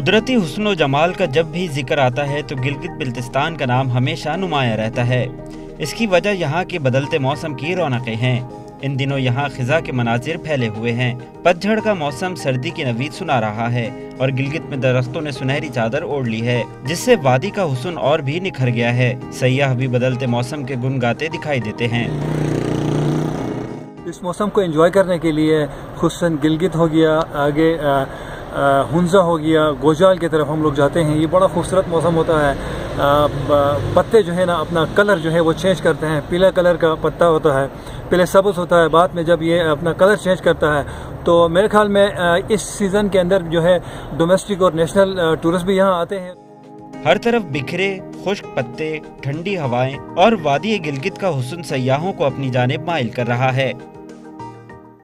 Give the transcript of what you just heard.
कुदरती हुस्न व जमाल का जब भी जिक्र आता है तो गिलगित बिल्तिस्तान का नाम हमेशा नुमाया रहता है। इसकी वजह यहाँ के बदलते मौसम की रौनकें हैं। इन दिनों यहाँ खिजा के मनाजिर फैले हुए हैं। पतझड़ का मौसम सर्दी की नवीद सुना रहा है और गिलगित में दरख्तों ने सुनहरी चादर ओढ़ ली है, जिससे वादी का हुस्न और भी निखर गया है। सयाह भी बदलते मौसम के गुन गाते दिखाई देते हैं। इस मौसम को एंजॉय करने के लिए खुसन गिलगित हो गया, आगे हुंजा हो गया, गोजाल की तरफ हम लोग जाते हैं। ये बड़ा खूबसूरत मौसम होता है। पत्ते जो है ना अपना कलर जो है वो चेंज करते हैं। पीला कलर का पत्ता होता है, पहले सब्ज़ होता है, बाद में जब ये अपना कलर चेंज करता है तो मेरे ख्याल में इस सीज़न के अंदर जो है डोमेस्टिक और नेशनल टूरिस्ट भी यहाँ आते हैं। हर तरफ बिखरे खुश्क पत्ते, ठंडी हवाएं और वादी गिलगित का हुस्न सयाहों को अपनी जानिब माइल कर रहा है।